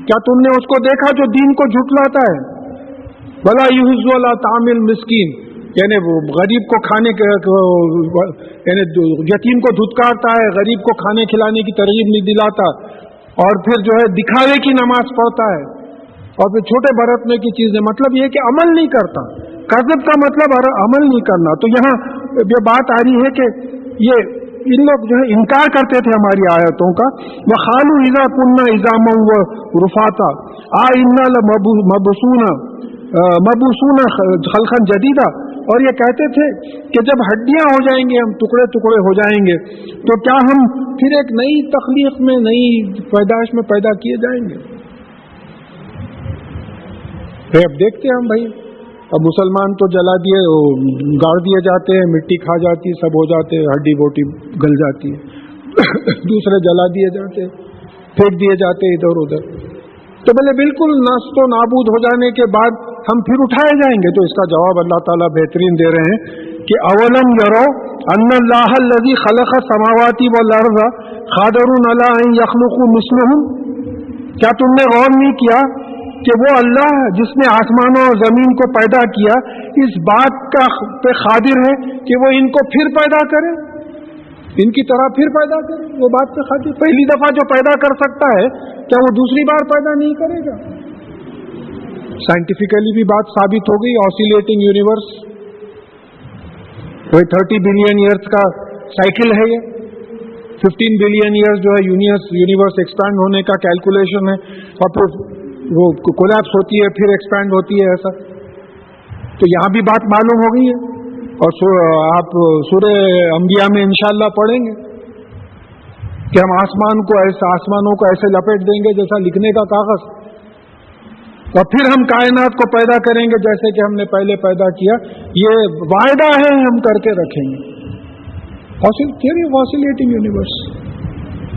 کیا تم نے اس کو دیکھا جو دین کو جھٹلاتا ہے؟ ولا یحض علی طعام المسکین، یعنی وہ غریب کو کھانے کے، یعنی یتیم کو دھتکارتا ہے، غریب کو کھانے کھلانے کی ترغیب نہیں دلاتا، اور پھر جو ہے دکھاوے کی نماز پڑھتا ہے، اور پھر چھوٹے برتنے کی چیزیں، مطلب یہ کہ عمل نہیں کرتا۔ کذب کا مطلب عمل نہیں کرنا۔ تو یہاں یہ بات آ رہی ہے کہ یہ ان لوگ جو ہے انکار کرتے تھے ہماری آیتوں کا۔ وَقَالُوا إِذَا كُنَّا عِظَامًا وَرُفَاتًا أَإِنَّا لَمَبْعُوثُونَ خَلْقًا جَدِيدًا، اور یہ کہتے تھے کہ جب ہڈیاں ہو جائیں گے، ہم ٹکڑے ٹکڑے ہو جائیں گے، تو کیا ہم پھر ایک نئی تخلیق میں، نئی پیدائش میں پیدا کیے جائیں گے؟ اب دیکھتے ہیں ہم بھائی، اب مسلمان تو جلا دیے، گاڑ دیے جاتے ہیں، مٹی کھا جاتی ہے، سب ہو جاتے ہیں، ہڈی بوٹی گل جاتی ہے، دوسرے جلا دیے جاتے ہیں، پھینک دیے جاتے ہیں ادھر ادھر۔ تو بولے بالکل نست و نابود ہو جانے کے بعد ہم پھر اٹھائے جائیں گے؟ تو اس کا جواب اللہ تعالیٰ بہترین دے رہے ہیں کہ اولم یرو ان اللہ الذی خلق السماوات والارض قادر علی ان یخلقوا مثلہم، کیا تم نے غور نہیں کیا کہ وہ اللہ جس نے آسمانوں اور زمین کو پیدا کیا، اس بات کا پہ قادر ہے کہ وہ ان کو پھر پیدا کرے؟ ان کی طرح پھر پیدا کریں. وہ بات سے خاطر پہلی دفعہ جو پیدا کر سکتا ہے کیا وہ دوسری بار پیدا نہیں کرے گا؟ سائنٹیفکلی بھی بات ثابت ہو گئی. آسیلیٹنگ یونیورس کوئی 30 بلین ایئرس کا سائیکل ہے. یہ 15 بلین ایئرس جو ہے یونیورس ایکسپینڈ ہونے کا کیلکولیشن ہے, اور پھر وہ کولیپس ہوتی ہے پھر ایکسپینڈ ہوتی ہے. ایسا تو یہاں بھی بات معلوم ہو گئی ہے. اور آپ سورہ انبیاء میں انشاءاللہ پڑھیں گے کہ ہم آسمانوں کو ایسے لپیٹ دیں گے جیسا لکھنے کا کاغذ, اور پھر ہم کائنات کو پیدا کریں گے جیسے کہ ہم نے پہلے پیدا کیا. یہ وعدہ ہے, ہم کر کے رکھیں گے. Theory of oscillating universe.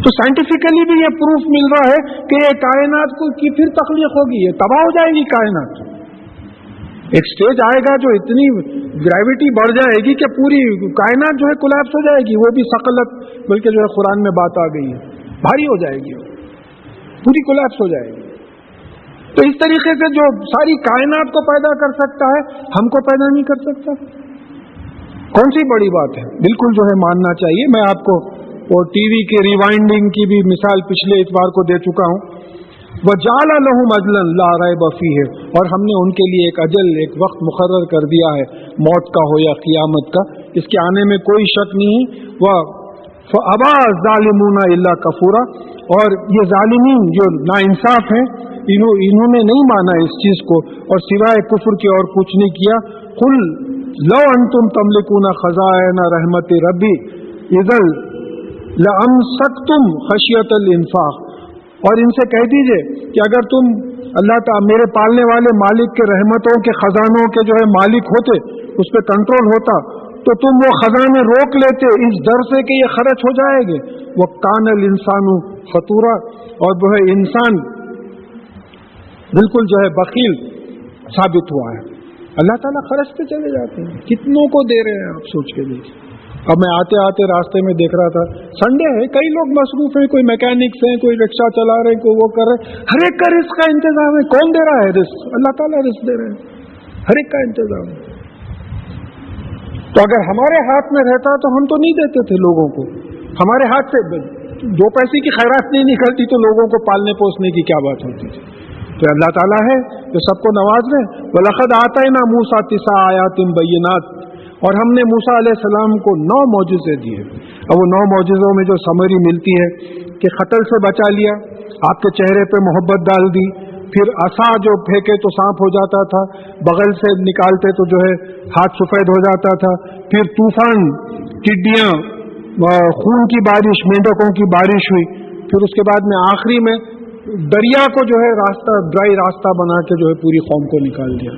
تو سائنٹیفکلی بھی یہ پروف مل رہا ہے کہ یہ کائنات کی پھر تخلیق ہوگی, یہ تباہ ہو جائے گی کائنات. ایک سٹیج آئے گا جو اتنی گریوٹی بڑھ جائے گی کہ پوری کائنات جو ہے کولیپس ہو جائے گی. وہ بھی ثقلت بلکہ جو ہے قرآن میں بات آ گئی ہے, بھاری ہو جائے گی, پوری کولیپس ہو جائے گی. تو اس طریقے سے جو ساری کائنات کو پیدا کر سکتا ہے ہم کو پیدا نہیں کر سکتا. کون سی بڑی بات ہے؟ بالکل جو ہے ماننا چاہیے. میں آپ کو وہ ٹی وی کے ریوائنڈنگ کی بھی مثال پچھلے اتوار کو دے چکا ہوں. وَجَعَلَ لَهُمْ أَجْلًا لَا رَيْبَ فِيهِ, اور ہم نے ان کے لیے ایک اجل, ایک وقت مقرر کر دیا ہے, موت کا ہو یا قیامت کا, اس کے آنے میں کوئی شک نہیں. فَأَبَى الظَّالِمُونَ إِلَّا كَفُورًا, اور یہ ظالمین جو ناانصاف ہیں انہوں نے نہیں مانا اس چیز کو, اور سوائے کفر کے اور کچھ نہیں کیا. قُلْ لَوْ أَنْتُمْ تَمْلِكُونَ خَزَائِنَ رَحْمَةِ رَبِّي إِذًا لَأَمْسَكْتُمْ خَشْيَةَ الْإِنفَاقِ, اور ان سے کہہ دیجئے کہ اگر تم اللہ تعالیٰ میرے پالنے والے مالک کے رحمتوں کے خزانوں کے جو ہے مالک ہوتے, اس پہ کنٹرول ہوتا, تو تم وہ خزانے روک لیتے اس ڈر سے کہ یہ خرچ ہو جائے گے. وَكَانَ الْإِنسَانُ خَطُورًا, اور جو ہے انسان بالکل جو ہے بخیل ثابت ہوا ہے. اللہ تعالیٰ خرچتے چلے جاتے ہیں, کتنوں کو دے رہے ہیں آپ سوچ کے دیکھیں. اب میں آتے آتے راستے میں دیکھ رہا تھا, سنڈے ہے, کئی لوگ مصروف ہیں, کوئی میکینکس ہیں, کوئی رکشہ چلا رہے ہیں, کوئی وہ کر رہے ہیں. ہر ایک کا رزق کا انتظام ہے. کون دے رہا ہے رزق؟ اللہ تعالیٰ رزق دے رہے ہیں, ہر ایک کا انتظام ہے. تو اگر ہمارے ہاتھ میں رہتا تو ہم تو نہیں دیتے تھے لوگوں کو. ہمارے ہاتھ سے 2 پیسے کی خیرات نہیں نکلتی تو لوگوں کو پالنے پوسنے کی کیا بات ہوتی تھی. تو اللہ تعالیٰ ہے جو سب کو نواز رہے. وَلَقَدْ آتَيْنَا مُوسَىٰ 9 آیَاتٍ بَيِّنَاتٍ, اور ہم نے موسیٰ علیہ السلام کو 9 معجزے دیے. اب وہ 9 معجزوں میں جو سمری ملتی ہے کہ قتل سے بچا لیا, آپ کے چہرے پہ محبت ڈال دی, پھر عصا جو پھینکے تو سانپ ہو جاتا تھا, بغل سے نکالتے تو جو ہے ہاتھ سفید ہو جاتا تھا, پھر طوفان, ٹڈیاں, خون کی بارش, مینڈکوں کی بارش ہوئی, پھر اس کے بعد میں آخری میں دریا کو جو ہے ڈرائی راستہ بنا کے جو ہے پوری قوم کو نکال دیا.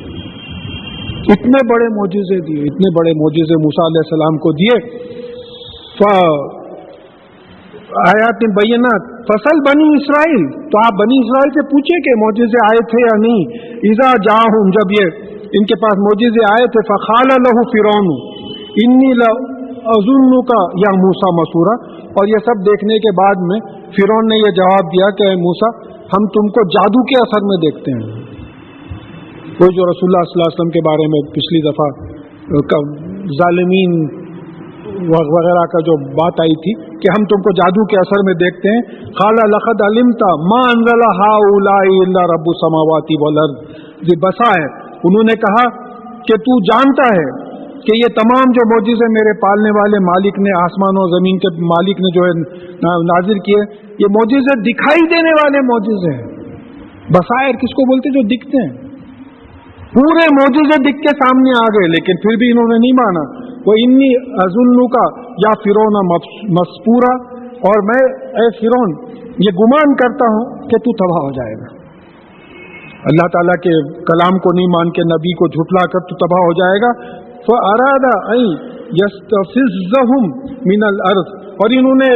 اتنے بڑے معجزے دیے, اتنے بڑے معجزے موسیٰ علیہ السلام کو دیے. آیات بینات, فصل بنی اسرائیل, تو آپ بنی اسرائیل سے پوچھیں کہ معجزے آئے تھے یا نہیں. اذا جاءہم, جب یہ ان کے پاس معجزے آئے تھے, فقال له فرعون انی لاظنک یا موسیٰ مسورا, اور یہ سب دیکھنے کے بعد میں فرعون نے یہ جواب دیا کہ اے موسیٰ, ہم تم کو جادو کے اثر میں دیکھتے ہیں. کوئی جو رسول اللہ صلی اللہ علیہ وسلم کے بارے میں پچھلی دفعہ ظالمین وغیرہ کا جو بات آئی تھی کہ ہم تم کو جادو کے اثر میں دیکھتے ہیں. قال لقد علمت ما انزل هؤلاء الا رب السماوات والارض, یہ بسا ہے انہوں نے کہا کہ تو جانتا ہے کہ یہ تمام جو معجزے میرے پالنے والے مالک نے, آسمان و زمین کے مالک نے جو ہے نازل کیے, یہ معجزے دکھائی دینے والے معجزے ہیں. بصائر کس کو بولتے؟ جو دکھتے ہیں. پورے معجزے دکھ کے سامنے آ گئے, لیکن پھر بھی انہوں نے نہیں مانا. وہ انی اظنک یا فرعون مسپورا, اور میں اے فرعون یہ گمان کرتا ہوں کہ تو تباہ ہو جائے گا. اللہ تعالیٰ کے کلام کو نہیں مان کے نبی کو جھٹلا کر تو تباہ ہو جائے گا. فَأَرَادَ أَن يَسْتَفِزَّهُمْ مِنَ الْأَرْضِ, اور انہوں نے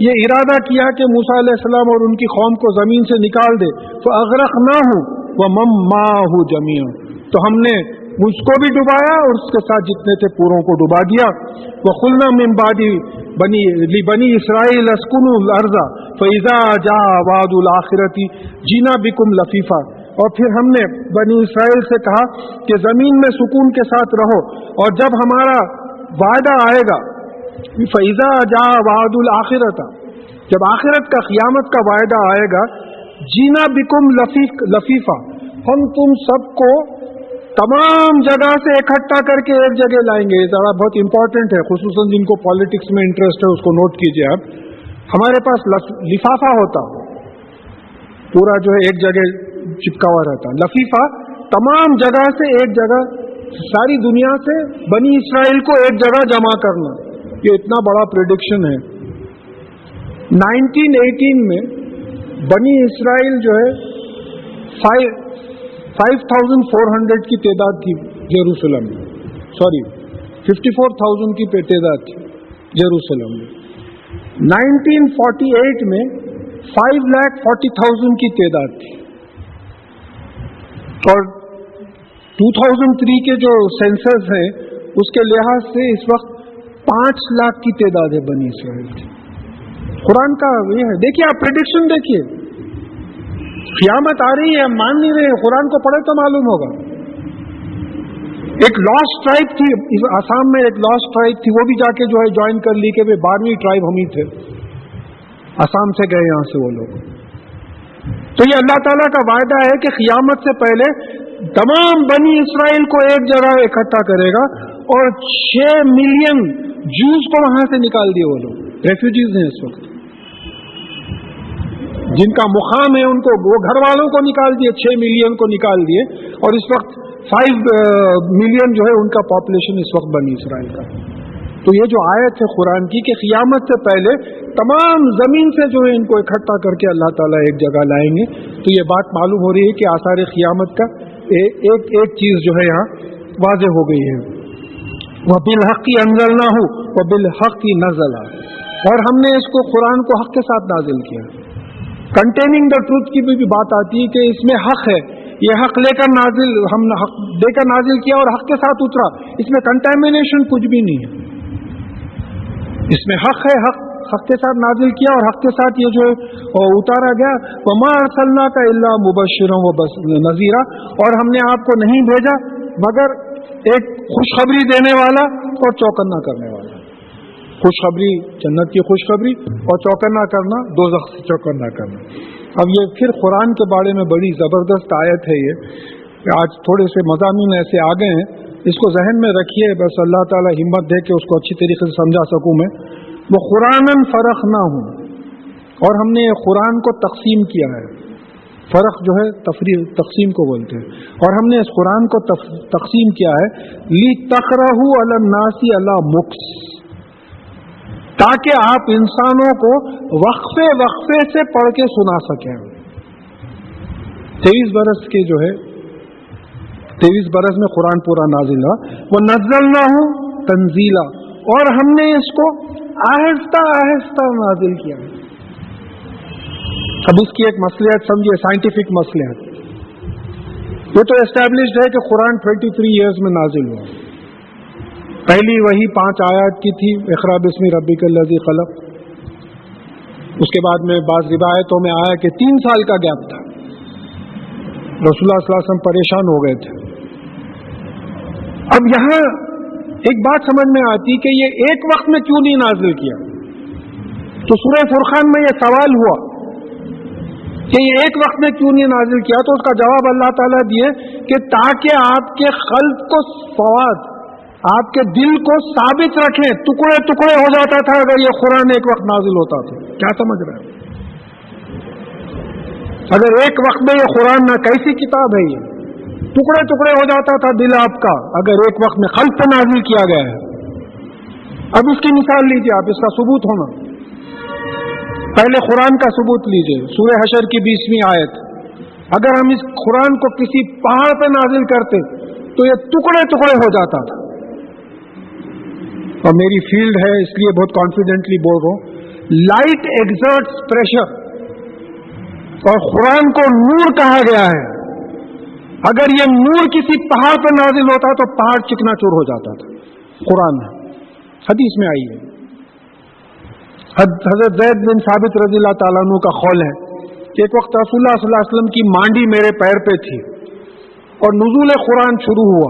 یہ ارادہ کیا کہ موسیٰ علیہ السلام اور ان کی قوم کو زمین سے نکال دے. فَأَغْرَقْنَاهُ وَمَن مَّعَهُ جَمِيعًا, تو ہم نے اس کو بھی ڈبایا اور اس کے ساتھ جتنے تھے پوروں کو ڈبا دیا. وَقُلْنَا مِن بَعْدِ لِبَنِي إِسْرَائِيلَ اسْكُنُوا الْأَرْضَ فَإِذَا جَاءَ وَعْدُ الْآخِرَةِ جِئْنَا بِكُمْ لَفِيفًا, اور پھر ہم نے بنی اسرائیل سے کہا کہ زمین میں سکون کے ساتھ رہو, اور جب ہمارا وعدہ آئے گا فَإِذَا جَاءَ وَعْدُ الْآخِرَةِ، جب آخرت کا قیامت کا وعدہ آئے گا، جینا بکم لفیفہ، ہم تم سب کو تمام جگہ سے اکٹھا کر کے ایک جگہ لائیں گے. یہ ذرا بہت امپورٹنٹ ہے، خصوصاً جن کو پالیٹکس میں انٹرسٹ ہے اس کو نوٹ کیجیے آپ. ہمارے پاس لفافہ ہوتا پورا جو ہے ایک جگہ چپکا ہوا رہتا، لفیفہ تمام جگہ سے ایک جگہ، ساری دنیا سے بنی اسرائیل کو ایک جگہ جمع کرنا. یہ اتنا بڑا پریڈکشن ہے. 1918 میں بنی اسرائیل جو ہے 5400 کی تعداد تھی یروشلم میں، 54,000 کی تعداد تھی یروشلم میں. 1948 میں 5,40,000 کی تعداد تھی، اور 2003 کے جو سینسس ہیں اس کے لحاظ سے اس وقت 5 لاکھ کی تعداد ہے بنی اسرائیل کی. قرآن کا یہ ہے. دیکھیے آپ پریڈکشن دیکھیے، قیامت آ رہی ہے، ہم مان نہیں رہے. قرآن کو پڑھے تو معلوم ہوگا. ایک لاسٹ ٹرائب تھی آسام میں، ایک لاسٹ ٹرائب تھی، وہ بھی جا کے جو ہے جوائن کر لی کہ 12ویں ٹرائب ہم ہی تھے، آسام سے گئے یہاں سے وہ لوگ. تو یہ اللہ تعالیٰ کا وعدہ ہے کہ قیامت سے پہلے تمام بنی اسرائیل کو ایک جگہ اکٹھا کرے گا، اور 6 ملین جوز کو وہاں سے نکال دیے. وہ لوگ ریفیوجیز ہیں اس وقت، جن کا مقام ہے ان کو، وہ گھر والوں کو نکال دیے، 6 ملین کو نکال دیے، اور اس وقت 5 ملین جو ہے ان کا پاپولیشن اس وقت بنی اسرائیل کا. تو یہ جو آیت ہے قرآن کی کہ قیامت سے پہلے تمام زمین سے جو ہے ان کو اکٹھا کر کے اللہ تعالیٰ ایک جگہ لائیں گے، تو یہ بات معلوم ہو رہی ہے کہ آثار قیامت کا ایک چیز جو ہے یہاں واضح ہو گئی ہے. وَبِالْحَقِّ أَنزَلْنَاهُ وَبِالْحَقِّ نَزَلَ، اور ہم نے اس کو قرآن کو حق کے ساتھ نازل کیا. کنٹیننگ دا ٹروتھ کی بھی بات آتی ہے کہ اس میں حق ہے، یہ حق لے کر نازل، ہم نے حق دے کر نازل کیا اور حق کے ساتھ اترا. اس میں کنٹامینیشن کچھ بھی نہیں ہے، اس میں حق ہے، حق کے ساتھ نازل کیا اور حق کے ساتھ یہ جو ہے اتارا گیا. وَمَا أَرْسَلْنَاكَ إِلَّا مُبَشِّرًا وَنَذِيرًا، اور ہم نے آپ کو نہیں بھیجا مگر ایک خوشخبری دینے والا اور چوکنا کرنے والا. خوشخبری جنت کی خوشخبری، اور چوکنا کرنا دوزخ سے چوکنا کرنا. اب یہ پھر قرآن کے بارے میں بڑی زبردست آیت ہے. یہ آج تھوڑے سے مضامین ایسے آ گئے ہیں، اس کو ذہن میں رکھیے، بس اللہ تعالیٰ ہمت دے کہ اس کو اچھی طریقے سے سمجھا سکوں میں. وہ قرآناً فرق نہ ہوں، اور ہم نے قرآن کو تقسیم کیا ہے. فرق جو ہے تقسیم کو بولتے ہیں، اور ہم نے اس قرآن کو تقسیم کیا ہے لِتَقْرَأُوهُ عَلَى النَّاسِ عَلَى مُكْثٍ، تاکہ آپ انسانوں کو وقفے وقفے سے پڑھ کے سنا سکیں. 23 برس کے جو ہے 23 برس میں قرآن پورا نازل ہوا. وَنَزَّلْنَاهُ تَنزِيلًا، اور ہم نے اس کو آہستہ آہستہ نازل کیا. اب اس کی ایک مصلحت سمجھیے، سائنٹیفک مصلحت. یہ تو اسٹیبلشڈ ہے کہ قرآن 23 ایئرز میں نازل ہوا. پہلی وہی 5 آیات کی تھی، اقرأ باسم ربک الذی خلق. اس کے بعد میں بعض روایتوں میں آیا کہ 3 سال کا گیپ تھا. رسول اللہ صلی اللہ علیہ وسلم پریشان ہو گئے تھے. اب یہاں ایک بات سمجھ میں آتی کہ یہ ایک وقت میں کیوں نہیں نازل کیا. تو سورہ فرقان میں یہ سوال ہوا کہ یہ ایک وقت میں کیوں نہیں نازل کیا، تو اس کا جواب اللہ تعالیٰ دیے کہ تاکہ آپ کے قلب کو سواد، آپ کے دل کو ثابت رکھیں. ٹکڑے ٹکڑے ہو جاتا تھا اگر یہ قرآن ایک وقت نازل ہوتا تھا. کیا سمجھ رہے ہیں؟ اگر ایک وقت میں یہ قرآن نہ، کیسی کتاب ہے یہ، ٹکڑے ٹکڑے ہو جاتا تھا دل آپ کا اگر ایک وقت میں قلب پہ نازل کیا گیا ہے. اب اس کی مثال لیجیے آپ، اس کا ثبوت ہونا. پہلے قرآن کا ثبوت لیجیے. سورہ حشر کی 20ویں آیت، اگر ہم اس قرآن کو کسی پہاڑ پہ نازل کرتے تو یہ ٹکڑے ٹکڑے ہو جاتا تھا. اور میری فیلڈ ہے اس لیے بہت کانفیڈنٹلی بول رہا ہوں. لائٹ ایگزرٹس پریشر، اور قرآن کو نور کہا گیا ہے. اگر یہ نور کسی پہاڑ پہ نازل ہوتا تو پہاڑ چکنا چور ہو جاتا تھا. قرآن ہے، حدیث میں آئی ہے. حضرت زید بن ثابت رضی اللہ تعالیٰ عنہ کا قول ہے کہ ایک وقت رسول اللہ صلی اللہ علیہ وسلم کی مانڈی میرے پیر پہ تھی اور نزول قرآن شروع ہوا.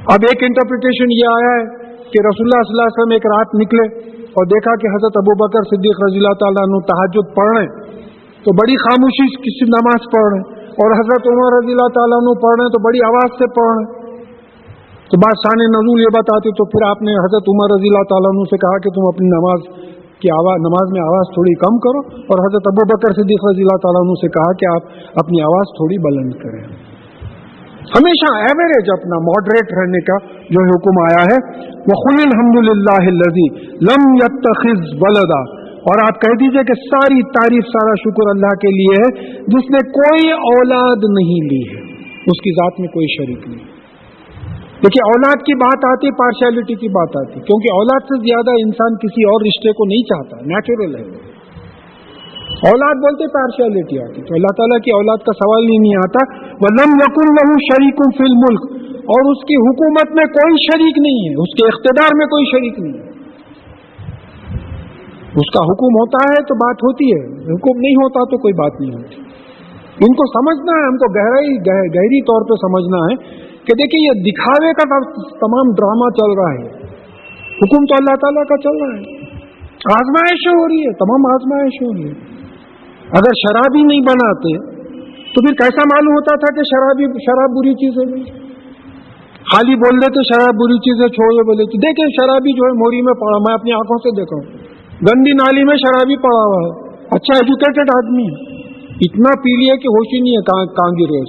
اب ایک انٹرپریٹیشن یہ آیا ہے کہ رسول اللہ صلی اللہ علیہ وسلم ایک رات نکلے اور دیکھا کہ حضرت ابوبکر صدیق رضی اللہ تعالیٰ عنہ تہجد پڑھ رہے ہیں تو بڑی خاموشی کسی نماز پڑھ رہے ہیں، اور حضرت عمر رضی اللہ تعالیٰ عنہ پڑھ رہے ہیں تو بڑی آواز سے پڑھ رہے ہیں. تو بات شان نزول یہ بتاتی، تو پھر آپ نے حضرت عمر رضی اللہ تعالیٰ عنہ سے کہا کہ تم اپنی نماز میں آواز تھوڑی کم کرو، اور حضرت ابوبکر صدیق رضی اللہ تعالیٰ عنہ سے کہا کہ آپ اپنی آواز تھوڑی بلند کریں. ہمیشہ ایوریج اپنا ماڈریٹ رہنے کا جو حکم آیا ہے. وَقُلِ الْحَمْدُ لِلَّهِ الَّذِي لَمْ يَتَّخِذْ وَلَدًا، اور آپ کہہ دیجئے کہ ساری تعریف سارا شکر اللہ کے لیے ہے جس نے کوئی اولاد نہیں لی ہے، اس کی ذات میں کوئی شریک نہیں. دیکھیے اولاد کی بات آتی، پارشیلٹی کی بات آتی، کیونکہ اولاد سے زیادہ انسان کسی اور رشتے کو نہیں چاہتا، نیچرل ہے. اولاد بولتے پارشیلٹی آتی، تو اللہ تعالیٰ کی اولاد کا سوال ہی نہیں آتا. وَلَمْ يَكُنْ لَهُ شَرِيكٌ فِي الْمُلْكِ، اور اس کی حکومت میں کوئی شریک نہیں ہے، اس کے اقتدار میں کوئی شریک نہیں ہے. اس کا حکم ہوتا ہے تو بات ہوتی ہے، حکم نہیں ہوتا تو کوئی بات نہیں ہوتی. ان کو سمجھنا ہے، ہم کو گہری طور پہ سمجھنا ہے کہ دیکھیں یہ دکھاوے کا تمام ڈرامہ چل رہا ہے، حکم تو اللہ تعالیٰ کا چل رہا ہے. آزمائشیں ہو رہی ہے، تمام آزمائشیں ہو رہی ہے. اگر شرابی نہیں بناتے تو پھر کیسا معلوم ہوتا تھا کہ شراب بری چیز ہے؟ خالی بول دیتے شراب بری چیز ہے، چھوڑے بولے تو دیکھیں شرابی جو ہے موری میں پڑا، میں اپنی آنکھوں سے دیکھا ہوں، گندی نالی میں شرابی پڑا ہوا ہے، اچھا ایجوکیٹڈ آدمی ہے، اتنا پی لیا کہ ہوش ہی نہیں ہے کہاں گرے.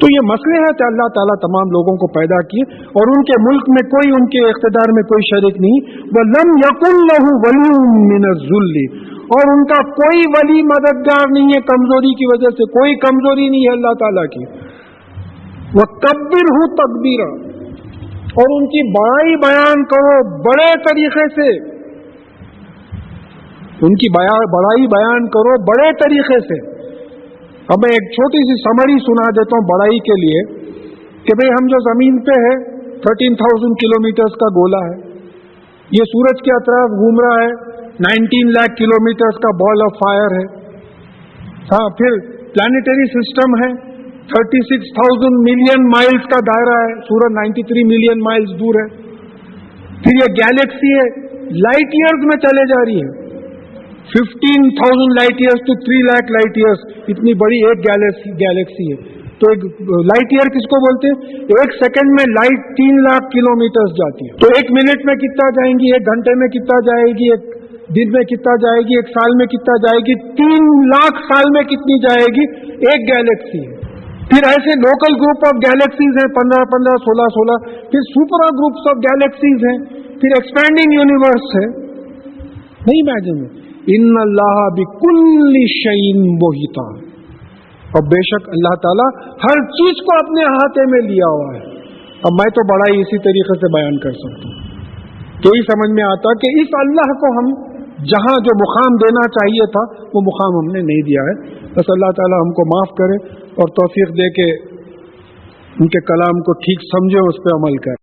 تو یہ مسئلے ہے کہ اللہ تعالیٰ تمام لوگوں کو پیدا کیے اور ان کے ملک میں کوئی، ان کے اقتدار میں کوئی شریک نہیں. وَلَمْ يَكُنْ لَهُ وَلِيٌّ مِّنَ الذُّلِّ، اور ان کا کوئی ولی مددگار نہیں ہے کمزوری کی وجہ سے، کوئی کمزوری نہیں ہے اللہ تعالیٰ کی. وَكَبِّرْهُ تَكْبِيرًا، اور ان کی بڑائی بیان کرو بڑے طریقے سے، ان کی بڑائی بیان کرو بڑے طریقے سے. اب میں ایک چھوٹی سی سمری سنا دیتا ہوں بڑائی کے لیے کہ بھئی ہم جو زمین پہ ہے 13,000 کلومیٹرز کا گولا ہے، یہ سورج کے اطراف گھوم رہا ہے 19 لاکھ کلومیٹرز کا بال آف فائر ہے. ہاں، پھر پلانیٹری سسٹم ہے 36,000 ملین مائلز کا دائرہ ہے، سورج 93 ملین مائلز دور ہے. پھر یہ گیلیکسی ہے، لائٹ ایئرز میں چلے جا رہی ہے، 15,000 light years to 3 lakh light years, اتنی بڑی ایک گیلیکسی ہے. تو ایک لائٹ ایئر کس کو بولتے ہیں؟ ایک سیکنڈ میں لائٹ 3 لاکھ کلومیٹرز جاتی ہے. تو ایک منٹ میں کتنا جائیں گی، ایک گھنٹے میں کتنا جائے گی، ایک دن میں کتنا جائے گی، ایک سال میں کتنا جائے گی، 3 لاکھ سال میں کتنی جائے گی، ایک گیلیکسی ہے. پھر ایسے لوکل گروپ آف گیلیکسیز ہیں 15 16، پھر سپر گروپس آف گیلیکسیز ہیں، پھر ایکسپینڈنگ یونیورس ہے. نہیں امیجن، ان اللہ بکل شیء محیط، اور بے شک اللہ تعالیٰ ہر چیز کو اپنے احاطے میں لیا ہوا ہے. اب میں تو بڑا ہی اسی طریقے سے بیان کر سکتا ہوں کہ ہی سمجھ میں آتا کہ اس اللہ کو ہم جہاں جو مقام دینا چاہیے تھا وہ مقام ہم نے نہیں دیا ہے. بس اللہ تعالیٰ ہم کو معاف کرے اور توفیق دے کے ان کے کلام کو ٹھیک سمجھے، اس پہ عمل کرے.